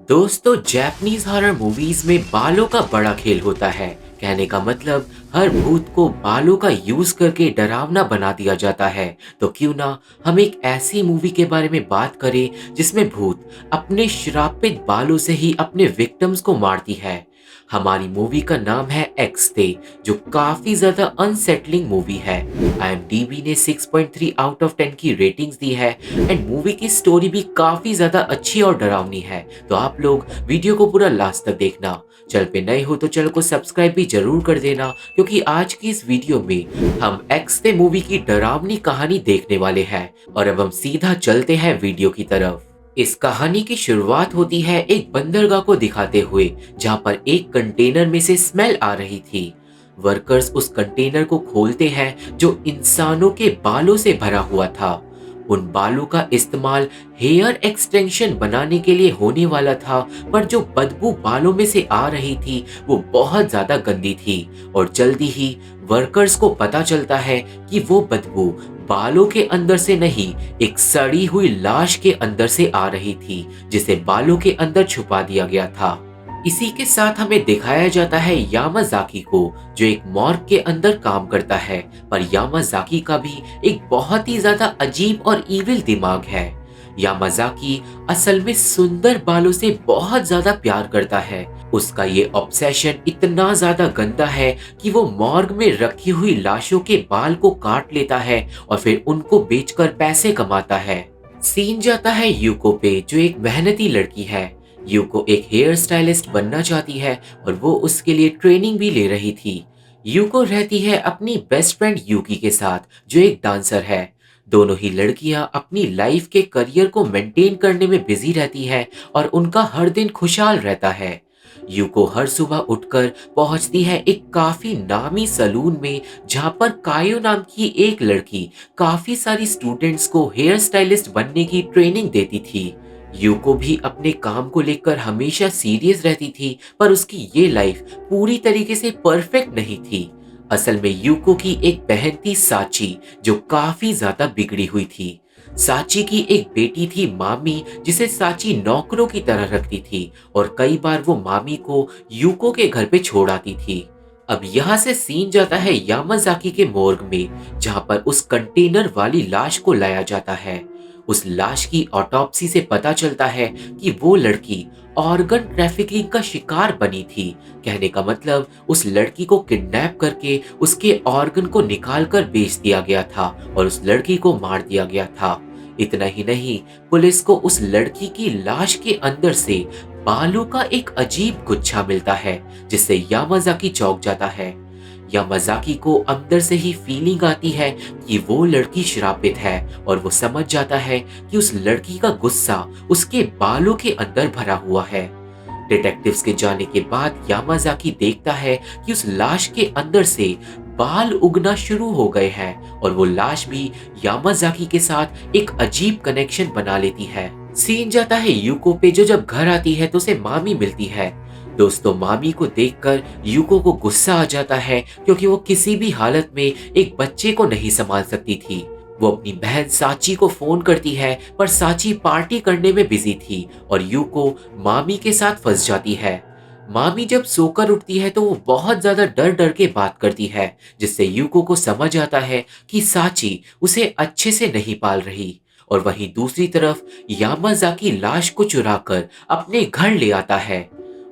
दोस्तों, Japanese horror movies में बालों का बड़ा खेल होता है। कहने का मतलब हर भूत को बालों का यूज करके डरावना बना दिया जाता है। तो क्यों ना हम एक ऐसी मूवी के बारे में बात करें जिसमें भूत अपने श्रापित बालों से ही अपने विक्टिम्स को मारती है। हमारी मूवी का नाम है एक्स डे, जो काफी ज्यादा अनसेटलिंग मूवी है। IMDb ने 6.3 आउट ऑफ 10 की रेटिंग्स दी है एंड मूवी की स्टोरी भी काफी ज्यादा अच्छी और डरावनी है। तो आप लोग वीडियो को पूरा लास्ट तक देखना। चैनल पे नए हो तो चैनल को सब्सक्राइब भी जरूर कर देना, क्योंकि आज की इस वीडियो में हम एक्स डे मूवी की डरावनी कहानी देखने वाले हैं। और अब हम सीधा चलते हैं वीडियो की तरफ। इस कहानी की शुरुआत होती है एक बंदरगाह को दिखाते हुए, जहां पर एक कंटेनर में से स्मेल आ रही थी। वर्कर्स उस कंटेनर को खोलते हैं जो इंसानों के बालों से भरा हुआ था। उन बालों का इस्तेमाल हेयर एक्सटेंशन बनाने के लिए होने वाला था, पर जो बदबू बालों में से आ रही थी वो बहुत ज्यादा गंदी थी। और जल्दी ही वर्कर्स को पता चलता है कि वो बदबू बालों के अंदर से नहीं, एक सड़ी हुई लाश के अंदर से आ रही थी, जिसे बालों के अंदर छुपा दिया गया था। इसी के साथ हमें दिखाया जाता है यामाजाकी को, जो एक मॉर्ग के अंदर काम करता है। पर यामाजाकी का भी एक बहुत ही ज्यादा अजीब और इविल दिमाग है। यामाजाकी असल में सुंदर बालों से बहुत ज्यादा प्यार करता है। उसका ये ऑब्सेशन इतना ज्यादा गंदा है कि वो मॉर्ग में रखी हुई लाशों के बाल को काट लेता है और फिर उनको बेचकर पैसे कमाता है। सीन जाता है यूको पे, जो एक मेहनती लड़की है। यूको एक हेयर स्टाइलिस्ट बनना चाहती है और वो उसके लिए ट्रेनिंग भी ले रही थी। यूको रहती है अपनी बेस्ट फ्रेंड यूकी के साथ, जो एक डांसर है। दोनों ही लड़कियां अपनी लाइफ के करियर को मेंटेन करने में बिजी रहती है और उनका हर दिन खुशहाल रहता है। यूको हर सुबह उठकर पहुंचती है एक काफी नामी सलून में, जहां पर कायो नाम की एक लड़की काफी सारी स्टूडेंट्स को हेयर स्टाइलिस्ट बनने की ट्रेनिंग देती थी। यूको भी अपने काम को लेकर हमेशा सीरियस रहती थी, पर उसकी ये लाइफ पूरी तरीके से परफेक्ट नहीं थी। असल में यूको की एक बहन थी साची, जो काफी ज्यादा बिगड़ी हुई थी। साची की एक बेटी थी मामी, जिसे साची नौकरों की तरह रखती थी और कई बार वो मामी को यूको के घर पे छोड़ आती थी। अब यहाँ से सीन जाता है यामाजाकी के मोर्ग में, जहां पर उस कंटेनर वाली लाश को लाया जाता है। उस लाश की ऑटोप्सी से पता चलता है कि वो लड़की ऑर्गन ट्रैफिकिंग का शिकार बनी थी। कहने का मतलब उस लड़की को किडनैप करके उसके ऑर्गन को निकालकर बेच दिया गया था और उस लड़की को मार दिया गया था। इतना ही नहीं, पुलिस को उस लड़की की लाश के अंदर से बालों का एक अजीब गुच्छा मिलता है, जिससे यामाजाकी चौंक जाता है। यामाजाकी को अंदर से ही फीलिंग आती है कि वो लड़की श्रापित है और वो समझ जाता है कि उस लड़की का गुस्सा उसके बालों के अंदर भरा हुआ है। डिटेक्टिव्स के जाने के बाद यामाजाकी देखता है कि उस लाश के अंदर से बाल उगना शुरू हो गए हैं और वो लाश भी यामाजाकी के साथ एक अजीब कनेक्शन बना लेती है। सीन जाता है यूको पे, जो जब घर आती है तो उसे मामी मिलती है। दोस्तों, मामी को देखकर यूको को गुस्सा आ जाता है, क्योंकि वो किसी भी हालत में एक बच्चे को नहीं संभाल सकती थी। वो अपनी बहन साची को फोन करती है, पर साची पार्टी करने में बिजी थी और यूको मामी के साथ फंस जाती है। मामी जब सोकर उठती है तो वो बहुत ज्यादा डर डर के बात करती है, जिससे यूको को समझ आता है कि साची उसे अच्छे से नहीं पाल रही। और वहीं दूसरी तरफ यामाजाकी लाश को चुराकर अपने घर ले आता है।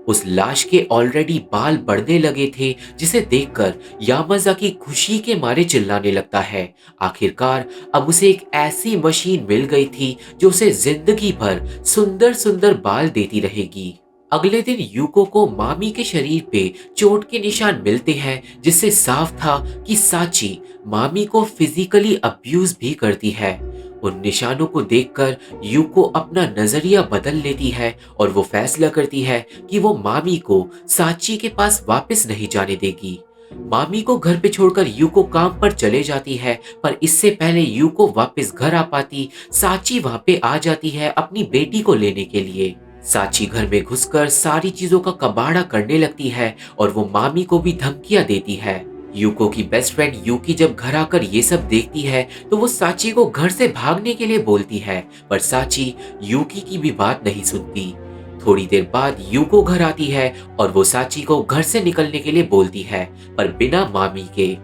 उस लाश के ऑलरेडी बाल बढ़ने लगे थे, जिसे देखकर यामाजाकी खुशी के मारे चिल्लाने लगता है। आखिरकार अब उसे एक ऐसी मशीन मिल गई थी जो उसे जिंदगी भर सुंदर सुंदर बाल देती रहेगी। अगले दिन यूको को मामी के शरीर पे चोट के निशान मिलते हैं, जिससे साफ था कि साची मामी को फिजिकली अब्यूज भी करती है। उन निशानों को देखकर यूको अपना नजरिया बदल लेती है और वो फैसला करती है कि वो मामी को साची के पास वापस नहीं जाने देगी। मामी को घर पे छोड़कर यूको काम पर चले जाती है, पर इससे पहले यूको वापस घर आ पाती, साची वहां पे आ जाती है अपनी बेटी को लेने के लिए। साची घर में घुसकर सारी चीजों का कबाड़ा करने लगती है और वो मामी को भी धमकियां देती है। यूको की बेस्ट फ्रेंड यूकी जब घर आकर ये सब देखती है तो वो साची को घर से भागने के लिए बोलती है, पर साची यूकी की भी बात नहीं सुनती। थोड़ी देर बाद यूको घर आती है और वो साची को घर से निकलने के लिए बोलती है, पर बिना मामी के।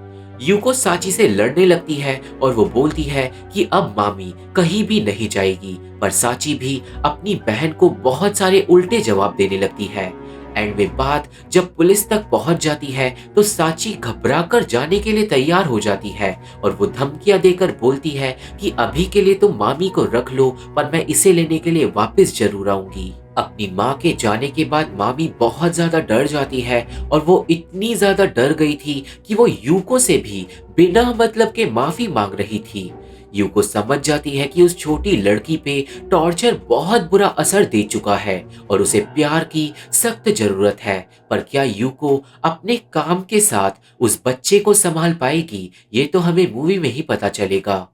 यूको साची से लड़ने लगती है और वो बोलती है कि अब मामी कहीं भी नहीं जाएगी, पर साची भी अपनी बहन को बहुत सारे उल्टे जवाब देने लगती है। एंड में बात जब पुलिस तक पहुंच जाती है तो साची घबराकर जाने के लिए तैयार हो जाती है और वो धमकियां देकर बोलती है कि अभी के लिए तुम मामी को रख लो, पर मैं इसे लेने के लिए वापस जरूर आऊंगी। अपनी माँ के जाने के बाद मामी बहुत ज्यादा डर जाती है और वो इतनी ज्यादा डर गई थी कि वो यूको से भी बिना मतलब के माफी मांग रही थी। यूको समझ जाती है कि उस छोटी लड़की पे टॉर्चर बहुत बुरा असर दे चुका है और उसे प्यार की सख्त जरूरत है, पर क्या यूको अपने काम के साथ उस बच्चे को संभाल पाएगी, ये तो हमें मूवी में ही पता चलेगा।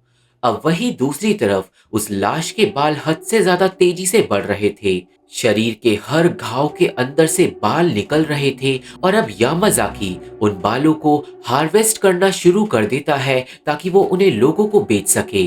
अब वही दूसरी तरफ उस लाश के बाल हद से ज्यादा तेजी से बढ़ रहे थे। शरीर के हर घाव के अंदर से बाल निकल रहे थे और अब यामाजाकी उन बालों को हार्वेस्ट करना शुरू कर देता है ताकि वो उन्हें लोगों को बेच सके।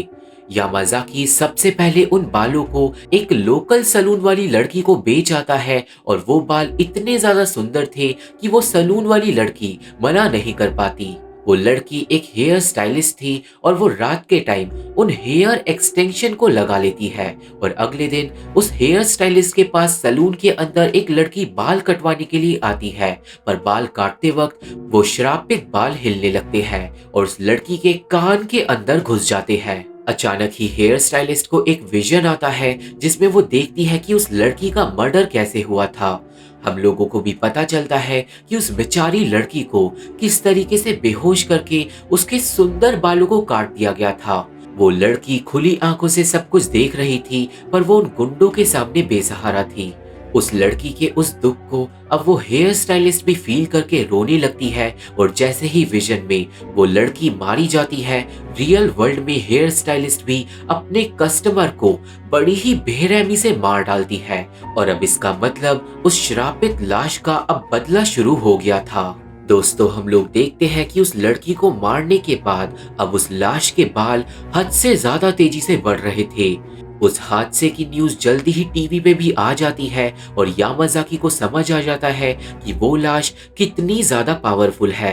यामाजाकी सबसे पहले उन बालों को एक लोकल सलून वाली लड़की को बेच आता है और वो बाल इतने ज्यादा सुंदर थे कि वो सलून वाली लड़की मना नहीं कर पाती। वो लड़की एक हेयर स्टाइलिस्ट थी और वो रात के टाइम उन हेयर एक्सटेंशन को लगा लेती है और अगले दिन उस हेयर स्टाइलिस्ट के पास सलून के अंदर एक लड़की बाल कटवाने के लिए आती है, पर बाल काटते वक्त वो श्रापित बाल हिलने लगते हैं और उस लड़की के कान के अंदर घुस जाते हैं। अचानक ही हेयर स्टाइलिस्ट को एक विजन आता है जिसमें वो देखती है कि उस लड़की का मर्डर कैसे हुआ था। हम लोगों को भी पता चलता है कि उस बेचारी लड़की को किस तरीके से बेहोश करके उसके सुंदर बालों को काट दिया गया था। वो लड़की खुली आंखों से सब कुछ देख रही थी, पर वो उन गुंडों के सामने बेसहारा थी। उस लड़की के उस दुख को अब वो हेयर स्टाइलिस्ट भी फील करके रोने लगती है और जैसे ही विजन में वो लड़की मारी जाती है, रियल वर्ल्ड में हेयर स्टाइलिस्ट भी अपने कस्टमर को बड़ी ही बेरहमी से मार डालती है और अब इसका मतलब उस श्रापित लाश का अब बदला शुरू हो गया था। दोस्तों, हम लोग देखते हैं कि उस लड़की को मारने के बाद अब उस लाश के बाल हद से ज्यादा तेजी से बढ़ रहे थे। उस हादसे की न्यूज जल्दी ही टीवी पे भी आ जाती है और यामाजाकी को समझ आ जाता है कि वो लाश कितनी ज्यादा पावरफुल है।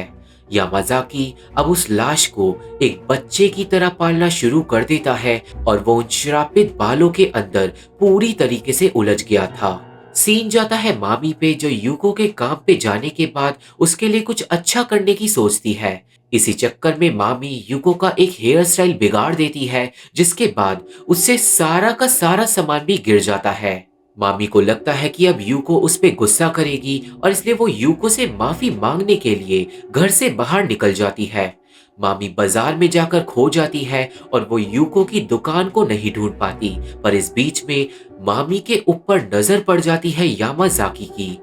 यामाजाकी अब उस लाश को एक बच्चे की तरह पालना शुरू कर देता है और वो उन श्रापित बालों के अंदर पूरी तरीके से उलझ गया था। सीन जाता है मामी पे, जो यूको के काम पे जाने के बाद उसके लिए कुछ अच्छा करने की सोचती है। इसी चक्कर में मामी यूको का एक हेयर स्टाइल बिगाड़ देती है, जिसके बाद उससे सारा का सारा सामान भी गिर जाता है। मामी को लगता है कि अब यूको उस पे गुस्सा करेगी और इसलिए वो यूको से माफी मांगने के लिए घर से बाहर निकल जाती है। मामी बाजार में जाकर खो जाती है और वो यूको की दुकान को नहीं ढूंढ पाती, पर इस बीच में मामी के ऊपर नजर पड़ जाती है यामाजाकी की।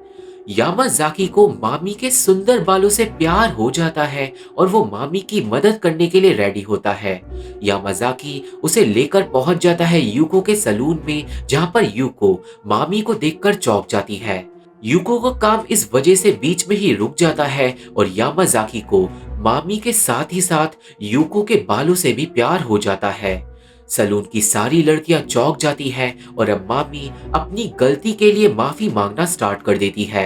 यामाजाकी को मामी के सुंदर बालों से प्यार हो जाता है और वो मामी की मदद करने के लिए रेडी होता है। यामाजाकी उसे लेकर पहुंच जाता है यूको के सलून में, जहां पर यूको मामी को देखकर चौंक जाती है। यूको का काम इस वजह से बीच में ही रुक जाता है और यामाजाकी को मामी के साथ ही साथ यूको के बालों से भी प्यार हो जाता है। सलून की सारी लड़कियां चौंक जाती हैं और अब मामी अपनी गलती के लिए माफी मांगना स्टार्ट कर देती है।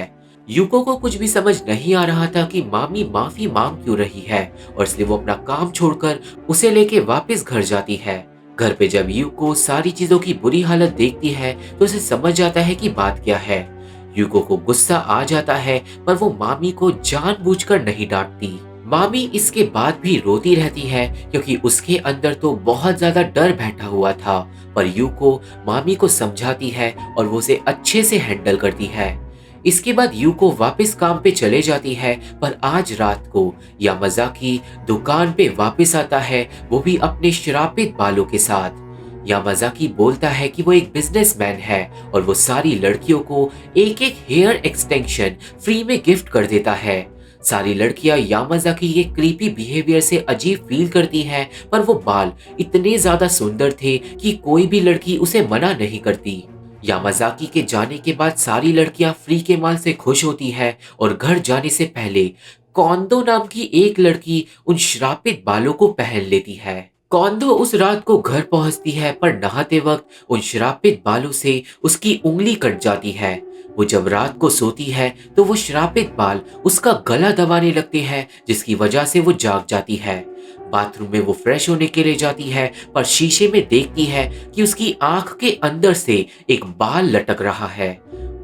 यूको को कुछ भी समझ नहीं आ रहा था कि मामी माफी मांग क्यों रही है और इसलिए वो अपना काम छोड़कर उसे लेके वापस घर जाती है। घर पे जब यूको सारी चीजों की बुरी हालत देखती है तो उसे समझ जाता है कि बात क्या है। यूको को गुस्सा आ जाता है, पर वो मामी को जानबूझकर नहीं डांटती। मामी इसके बाद भी रोती रहती है क्योंकि उसके अंदर तो बहुत ज्यादा डर बैठा हुआ था, पर यूको मामी को समझाती है और वो उसे अच्छे से हैंडल करती है। इसके बाद यूको वापस काम पे चले जाती है, पर आज रात को यामाजाकी दुकान पे वापस आता है, वो भी अपने श्रापित बालों के साथ। यामाजाकी बोलता है कि वो एक बिजनेसमैन है और वो सारी लड़कियों को एक एक हेयर एक्सटेंशन फ्री में गिफ्ट कर देता है। सारी लड़कियां यामाजाकी के क्रीपी बिहेवियर से अजीब फील करती हैं, पर वो बाल इतने ज्यादा सुंदर थे कि कोई भी लड़की उसे मना नहीं करती। यामाजाकी के जाने के बाद सारी लड़कियां फ्री के माल से खुश होती हैं और घर जाने से पहले कोंदो नाम की एक लड़की उन श्रापित बालों को पहन लेती है। कौंधो उस रात को घर पहुंचती है पर नहाते वक्त उन श्रापित बालों से उसकी उंगली कट जाती है। वो जब रात को सोती है तो वो श्रापित बाल उसका गला दबाने लगते हैं, जिसकी वजह से वो जाग जाती है। बाथरूम में वो फ्रेश होने के लिए जाती है पर शीशे में देखती है कि उसकी आंख के अंदर से एक बाल लटक रहा है।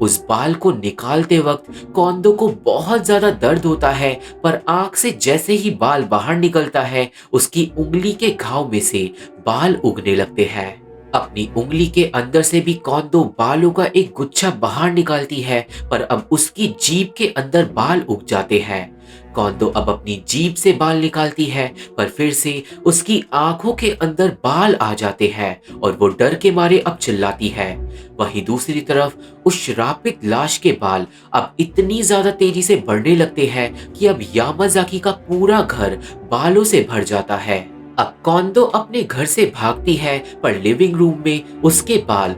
उस बाल को निकालते वक्त कौंदो को बहुत ज्यादा दर्द होता है, पर आंख से जैसे ही बाल बाहर निकलता है उसकी उंगली के घाव में से बाल उगने लगते हैं। अपनी उंगली के अंदर से भी कौंदो बालों का एक गुच्छा बाहर निकालती है, पर अब उसकी जीभ के अंदर बाल उग जाते हैं। कौंदो अब अपनी जीभ से बाल निकालती है पर फिर से उसकी आंखों के अंदर बाल आ जाते हैं और वो डर के मारे अब चिल्लाती है। वहीं दूसरी तरफ उस श्रापित लाश के बाल अब इतनी ज्यादा तेजी से बढ़ने लगते हैं कि अब यामाजाकी का पूरा घर बालों से भर जाता है। अब कौंदो अपने घर से भागती है पर लिविंग रूम में उसके बाल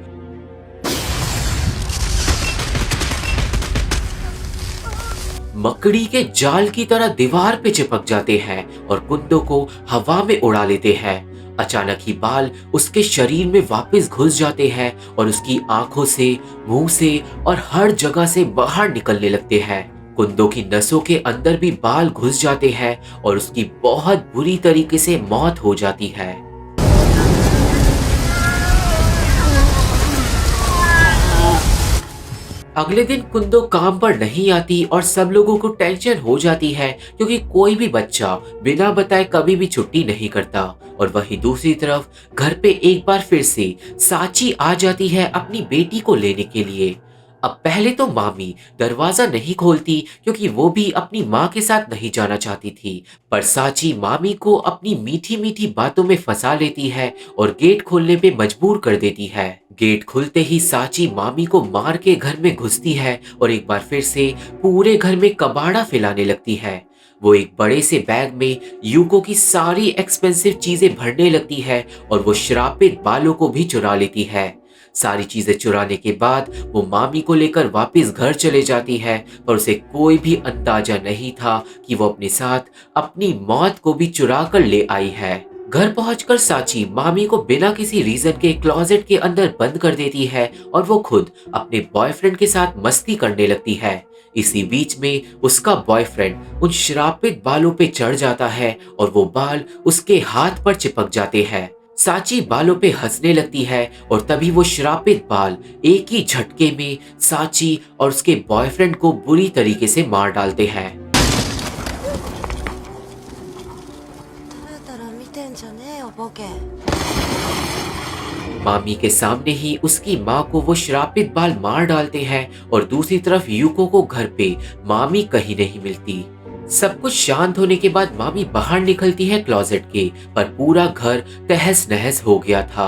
मकड़ी के जाल की तरह दीवार पे चिपक जाते हैं और कुंदो को हवा में उड़ा लेते हैं। अचानक ही बाल उसके शरीर में वापस घुस जाते हैं और उसकी आंखों से, मुंह से और हर जगह से बाहर निकलने लगते हैं। कुंदो की नसों के अंदर भी बाल घुस जाते हैं और उसकी बहुत बुरी तरीके से मौत हो जाती है। अगले दिन कुंदो काम पर नहीं आती और सब लोगों को टेंशन हो जाती है, क्योंकि कोई भी बच्चा बिना बताए कभी भी छुट्टी नहीं करता। और वहीं दूसरी तरफ घर पे एक बार फिर से साची आ जाती है अपनी बेटी को लेने के लिए। अब पहले तो मामी दरवाजा नहीं खोलती, क्योंकि वो भी अपनी माँ के साथ नहीं जाना चाहती थी, पर साची मामी को अपनी मीठी मीठी बातों में फंसा लेती है और गेट खोलने पे मजबूर कर देती है। गेट खुलते ही साची मामी को मार के घर में घुसती है और एक बार फिर से पूरे घर में कबाड़ा फैलाने लगती है। वो एक बड़े से बैग में यूको की सारी एक्सपेंसिव चीजें भरने लगती है और वो श्रापित बालों को भी चुरा लेती है। सारी चीजें चुराने के बाद वो मामी को लेकर वापस घर चले जाती है, पर उसे कोई भी अंदाजा नहीं था कि वो अपने साथ अपनी मौत को भी चुरा कर ले आई है। घर पहुंचकर साची मामी को बिना किसी रीजन के क्लोजेट के अंदर बंद कर देती है और वो खुद अपने बॉयफ्रेंड के साथ मस्ती करने लगती है। इसी बीच में उसका बॉयफ्रेंड उन श्रापित बालों पे चढ़ जाता है और वो बाल उसके हाथ पर चिपक जाते हैं। साची बालों पे हंसने लगती है और तभी वो श्रापित बाल एक ही झटके में साची और उसके बॉयफ्रेंड को बुरी तरीके से मार डालते हैं। たら見てんじゃねえよボケ मामी के सामने ही उसकी माँ को वो श्रापित बाल मार डालते हैं और दूसरी तरफ यूको को घर पे मामी कहीं नहीं मिलती। सब कुछ शांत होने के बाद मामी बाहर निकलती है क्लोजेट के, पर पूरा घर तहस नहस हो गया था।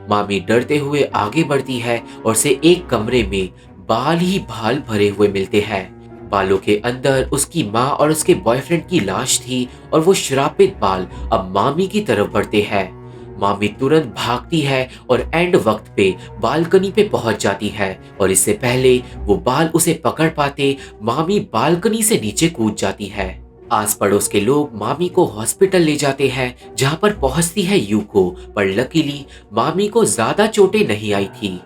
मामी डरते हुए आगे बढ़ती है और से एक कमरे में बाल ही बाल भरे हुए मिलते हैं। बालों के अंदर उसकी माँ और उसके बॉयफ्रेंड की लाश थी और वो श्रापित बाल अब मामी की तरफ बढ़ते हैं। मामी तुरंत भागती है और एंड वक्त पे बालकनी पे पहुंच जाती है और इससे पहले वो बाल उसे पकड़ पाते मामी बालकनी से नीचे कूद जाती है। आस पड़ोस के लोग मामी को हॉस्पिटल ले जाते हैं, जहां पर पहुंचती है यूको, पर लकीली मामी को ज्यादा चोटें नहीं आई थी।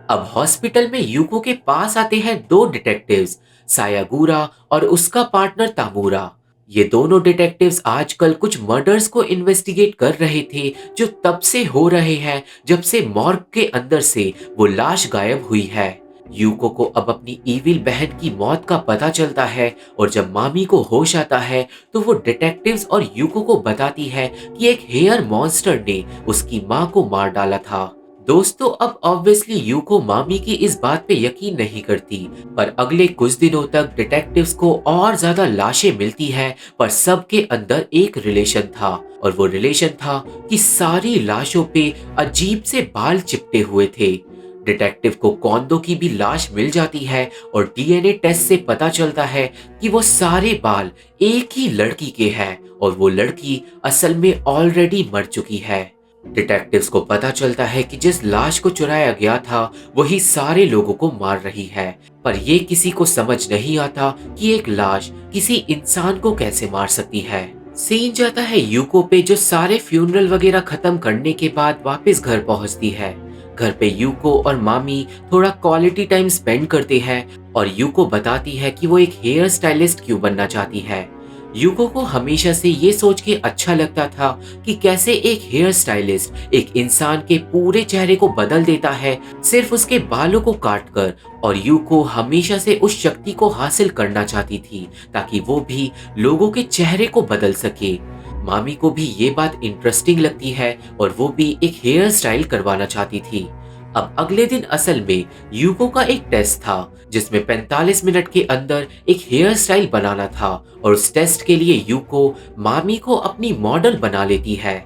अब हॉस्पिटल में यूको के पास आते हैं दो डिटेक्टिव्स, सायागुरा और उसका पार्टनर तामुरा। ये दोनों डिटेक्टिव्स आजकल कुछ मर्डर्स को इन्वेस्टिगेट कर रहे थे, जो तब से हो रहे हैं जब से मॉर्ग के अंदर से वो लाश गायब हुई है। यूको को अब अपनी ईविल बहन की मौत का पता चलता है और जब मामी को होश आता है तो वो डिटेक्टिव्स और यूको को बताती है कि एक हेयर मॉन्स्टर ने उसकी माँ को मार डाला था। दोस्तों, अब ऑब्वियसली यूको मामी की इस बात पे यकीन नहीं करती, पर अगले कुछ दिनों तक डिटेक्टिव्स को और ज्यादा लाशें मिलती हैं, पर सबके अंदर एक रिलेशन था और वो रिलेशन था कि सारी लाशों पे अजीब से बाल चिपटे हुए थे। डिटेक्टिव को कौंदो की भी लाश मिल जाती है और डीएनए टेस्ट से पता चलता है कि वो सारे बाल एक ही लड़की के हैं और वो लड़की असल में ऑलरेडी मर चुकी है। डिटेक्टिव्स को पता चलता है कि जिस लाश को चुराया गया था वही सारे लोगों को मार रही है, पर ये किसी को समझ नहीं आता कि एक लाश किसी इंसान को कैसे मार सकती है। सीन जाता है यूको पे, जो सारे फ्यूनरल वगैरह खत्म करने के बाद वापस घर पहुंचती है। घर पे यूको और मामी थोड़ा क्वालिटी टाइम स्पेंड करते हैं और यूको बताती है कि वो एक हेयर स्टाइलिस्ट क्यों बनना चाहती है। यूको को हमेशा से ये सोच के अच्छा लगता था कि कैसे एक हेयर स्टाइलिस्ट एक इंसान के पूरे चेहरे को बदल देता है सिर्फ उसके बालों को काट कर, और यूको हमेशा से उस शक्ति को हासिल करना चाहती थी ताकि वो भी लोगों के चेहरे को बदल सके। मामी को भी ये बात इंटरेस्टिंग लगती है और वो भी एक हेयर स्टाइल करवाना चाहती थी। अब अगले दिन असल में यूको का एक टेस्ट था जिसमें 45 मिनट के अंदर एक हेयर स्टाइल बनाना था, और उस टेस्ट के लिए यूको मामी को अपनी मॉडल बना लेती है।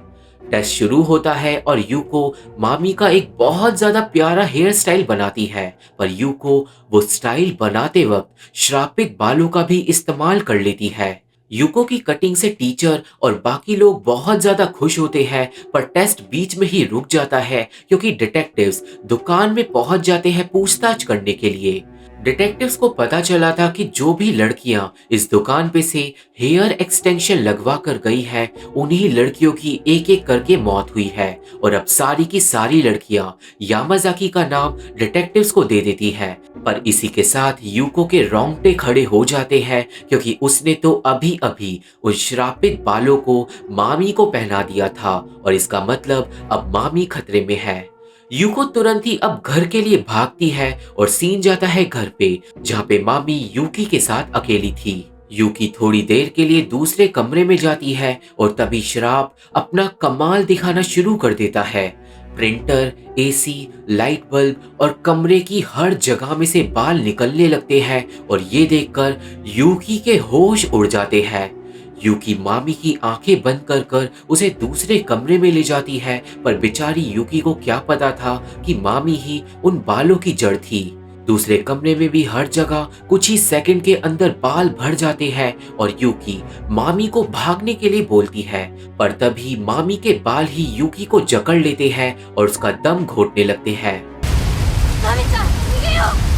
टेस्ट शुरू होता है और यूको मामी का एक बहुत ज्यादा प्यारा हेयर स्टाइल बनाती है, पर यूको वो स्टाइल बनाते वक्त श्रापित बालों का भी इस्तेमाल कर लेती है। यूको की कटिंग से टीचर और बाकी लोग बहुत ज्यादा खुश होते हैं, पर टेस्ट बीच में ही रुक जाता है क्योंकि डिटेक्टिव्स दुकान में पहुंच जाते हैं पूछताछ करने के लिए। डिटेक्टिव्स को पता चला था कि जो भी लड़कियां इस दुकान पे से हेयर एक्सटेंशन लगवा कर गई है, उन्हीं लड़कियों की एक एक करके मौत हुई है, और अब सारी की सारी लड़कियां यामाजाकी का नाम डिटेक्टिव्स को दे देती है। पर इसी के साथ यूको के रोंगटे खड़े हो जाते हैं क्योंकि उसने तो अभी अभी उन श्रापित बालों को मामी को पहना दिया था, और इसका मतलब अब मामी खतरे में है। यूको तुरंत ही अब घर के लिए भागती है और सीन जाता है घर पे, जहाँ पे मामी यूकी के साथ अकेली थी। यूकी थोड़ी देर के लिए दूसरे कमरे में जाती है और तभी शराब अपना कमाल दिखाना शुरू कर देता है। प्रिंटर, एसी, लाइट बल्ब और कमरे की हर जगह में से बाल निकलने लगते हैं, और ये देखकर यूकी के होश उड़ जाते हैं। यूकी मामी की आंखें बंद कर कर उसे दूसरे कमरे में ले जाती है, पर बेचारी यूकी को क्या पता था कि मामी ही उन बालों की जड़ थी। दूसरे कमरे में भी हर जगह कुछ ही सेकंड के अंदर बाल भर जाते हैं, और यूकी मामी को भागने के लिए बोलती है, पर तभी मामी के बाल ही यूकी को जकड़ लेते हैं और उसका दम घोटने लगते हैं। マミちゃん逃げよう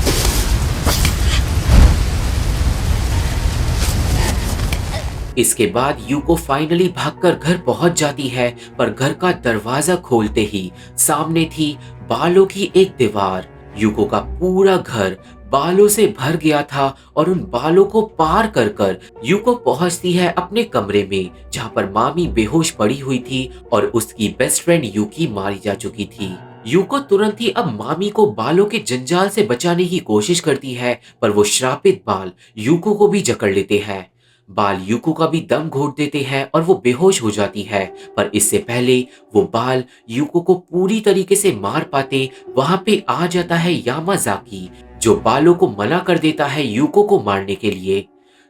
इसके बाद यूको फाइनली भागकर घर पहुंच जाती है, पर घर का दरवाजा खोलते ही सामने थी बालों की एक दीवार। यूको का पूरा घर बालों से भर गया था, और उन बालों को पार कर कर यूको पहुंचती है अपने कमरे में, जहां पर मामी बेहोश पड़ी हुई थी और उसकी बेस्ट फ्रेंड यूकी मारी जा चुकी थी। यूको तुरंत ही अब मामी को बालों के जंजाल से बचाने की कोशिश करती है, पर वो श्रापित बाल यूको को भी जकड़ लेते हैं। बाल यूको का भी दम घोट देते हैं और वो बेहोश हो जाती है, पर इससे पहले वो बाल यूको को पूरी तरीके से मार पाते, वहां पे आ जाता है यामाजाकी, जो बालों को मना कर देता है यूको को मारने के लिए।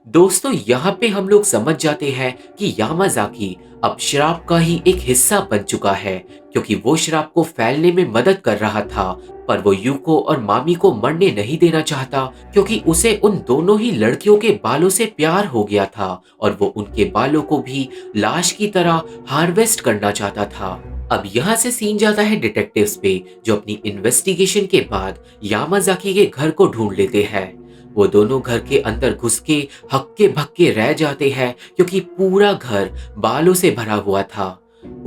दोस्तों, यहाँ पे हम लोग समझ जाते हैं कि यामाजाकी अब श्राप का ही एक हिस्सा बन चुका है, क्योंकि वो श्राप को फैलने में मदद कर रहा था, पर वो यूको और मामी को मरने नहीं देना चाहता, क्योंकि उसे उन दोनों ही लड़कियों के बालों से प्यार हो गया था और वो उनके बालों को भी लाश की तरह हार्वेस्ट करना चाहता था। अब यहाँ से सीन जाता है डिटेक्टिव्स पे, जो अपनी इन्वेस्टिगेशन के बाद यामाजाकी के घर को ढूंढ लेते हैं। वो दोनों घर के अंदर घुस के हक्के भक्के रह जाते हैं, क्योंकि पूरा घर बालों से भरा हुआ था।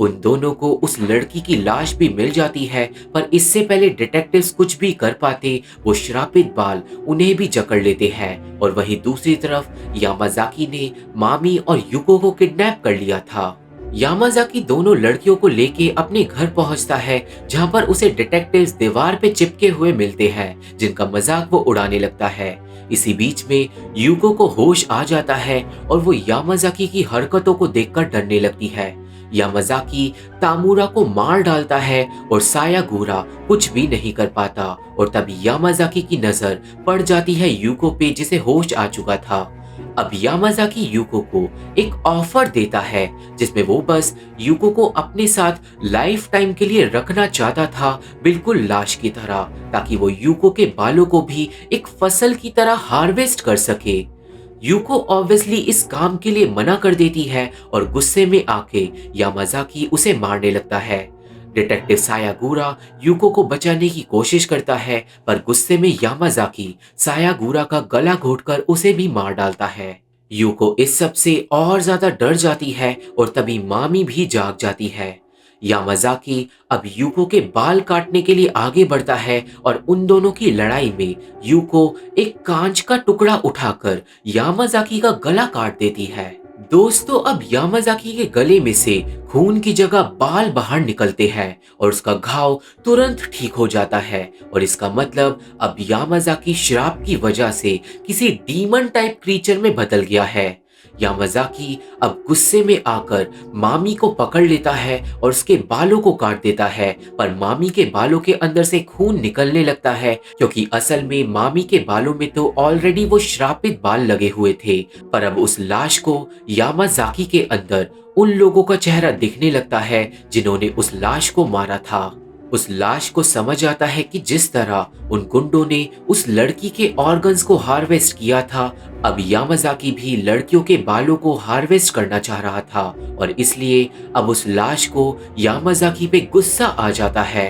उन दोनों को उस लड़की की लाश भी मिल जाती है, पर इससे पहले डिटेक्टिव्स कुछ भी कर पाते, वो श्रापित बाल उन्हें भी जकड़ लेते हैं। और वहीं दूसरी तरफ यामाजाकी ने मामी और यूको को किडनैप कर लिया था। यामाजाकी दोनों लड़कियों को लेके अपने घर पहुंचता है, जहां पर उसे डिटेक्टिव्स दीवार पे चिपके हुए मिलते हैं, जिनका मजाक वो उड़ाने लगता है। इसी बीच में यूको को होश आ जाता है और वो यामाजाकी की हरकतों को देखकर डरने लगती है। यामाजाकी तामुरा को मार डालता है और सायागुरा कुछ भी नहीं कर पाता, और तभी यामाजाकी की नजर पड़ जाती है यूको पे, जिसे होश आ चुका था। अब यामाजाकी यूको को एक ऑफर देता है, जिसमें वो बस यूको को अपने साथ लाइफ टाइम के लिए रखना चाहता था, बिल्कुल लाश की तरह, ताकि वो यूको के बालों को भी एक फसल की तरह हार्वेस्ट कर सके। यूको ऑब्वियसली इस काम के लिए मना कर देती है और गुस्से में आके यामाजाकी उसे मारने लगता है। डिटेक्टिव सायागुरा यूको को बचाने की कोशिश करता है, पर गुस्से में यामाजाकी सायागुरा का गला घोटकर उसे भी मार डालता है। यूको इस सब से और ज्यादा डर जाती है और तभी मामी भी जाग जाती है। यामाज़ाकी अब यूको के बाल काटने के लिए आगे बढ़ता है और उन दोनों की लड़ाई में यूको एक कांच का टुकड़ा उठाकर यामाज़ाकी का गला काट देती है। दोस्तों, अब यामाज़ाकी के गले में से खून की जगह बाल बाहर निकलते हैं और उसका घाव तुरंत ठीक हो जाता है और इसका मतलब अब यामाज़ाकी श्राप की वजह से किसी डीमन टाइप क्रीचर में बदल गया है। यामाज़ाकी अब गुस्से में आकर मामी को पकड़ लेता है और उसके बालों को काट देता है, पर मामी के बालों के अंदर से खून निकलने लगता है क्योंकि असल में मामी के बालों में तो ऑलरेडी वो श्रापित बाल लगे हुए थे। पर अब उस लाश को यामाज़ाकी के अंदर उन लोगों का चेहरा दिखने लगता है जिन्होंने उस लाश को मारा था। उस लाश को समझ आता है कि जिस तरह उन गुंडों ने उस लड़की के ऑर्गन्स को हार्वेस्ट किया था, अब यामाज़ाकी भी लड़कियों के बालों को हार्वेस्ट करना चाह रहा था और इसलिए अब उस लाश को यामाज़ाकी पे गुस्सा आ जाता है।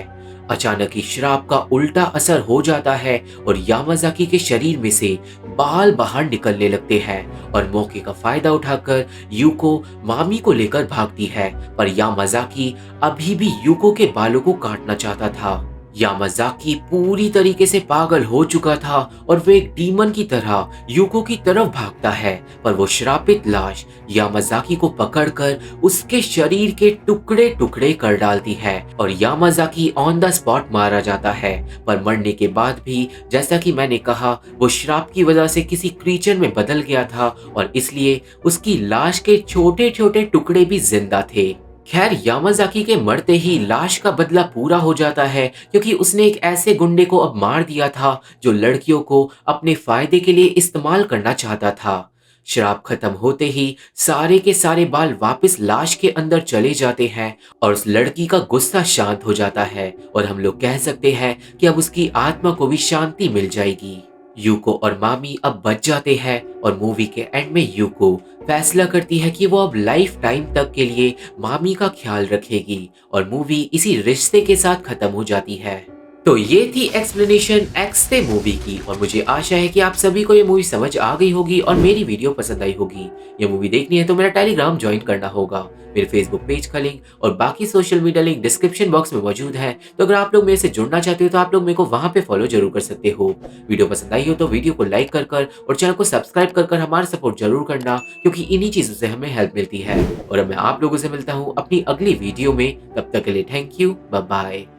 अचानक ही श्राप का उल्टा असर हो जाता है और यामाज़ाकी के शरीर में से बाल बाहर निकलने लगते हैं और मौके का फायदा उठाकर यूको मामी को लेकर भागती है, पर यामाज़ाकी अभी भी यूको के बालों को काटना चाहता था। यामाज़ाकी पूरी तरीके से पागल हो चुका था और वो एक डीमन की तरह यूको की तरफ भागता है, पर वो श्रापित लाश यामाज़ाकी को पकड़कर उसके शरीर के टुकड़े टुकड़े कर डालती है और यामाज़ाकी ऑन द स्पॉट मारा जाता है। पर मरने के बाद भी, जैसा कि मैंने कहा, वो श्राप की वजह से किसी क्रीचर में बदल गया था और इसलिए उसकी लाश के छोटे छोटे टुकड़े भी जिंदा थे। खैर, यामाज़ाकी के मरते ही लाश का बदला पूरा हो जाता है क्योंकि उसने एक ऐसे गुंडे को अब मार दिया था जो लड़कियों को अपने फायदे के लिए इस्तेमाल करना चाहता था। श्राप खत्म होते ही सारे के सारे बाल वापस लाश के अंदर चले जाते हैं और उस लड़की का गुस्सा शांत हो जाता है और हम लोग कह सकते हैं कि अब उसकी आत्मा को भी शांति मिल जाएगी। यूको और मामी अब बच जाते हैं और मूवी के एंड में यूको फैसला करती है कि वो अब लाइफ टाइम तक के लिए मामी का ख्याल रखेगी और मूवी इसी रिश्ते के साथ खत्म हो जाती है। तो ये थी एक्सप्लेनेशन एक्स थे मूवी की और मुझे आशा है कि आप सभी को ये मूवी समझ आ गई होगी और मेरी वीडियो पसंद आई होगी। ये मूवी देखनी है तो मेरा टेलीग्राम ज्वाइन करना होगा। मेरे फेसबुक पेज का लिंक और बाकी social media link description box में मौजूद है, तो अगर आप लोग मेरे से जुड़ना चाहते हो तो आप लोग मेरे को वहां पे फॉलो जरूर कर सकते हो। वीडियो पसंद आई हो तो वीडियो को लाइक कर और चैनल को सब्सक्राइब कर हमारा सपोर्ट जरूर करना, क्योंकि इन्हीं चीजों से हमें हेल्प मिलती है। और अब मैं आप लोगों से मिलता हूँ अपनी अगली वीडियो में, तब तक के लिए थैंक यू, बाय बाय।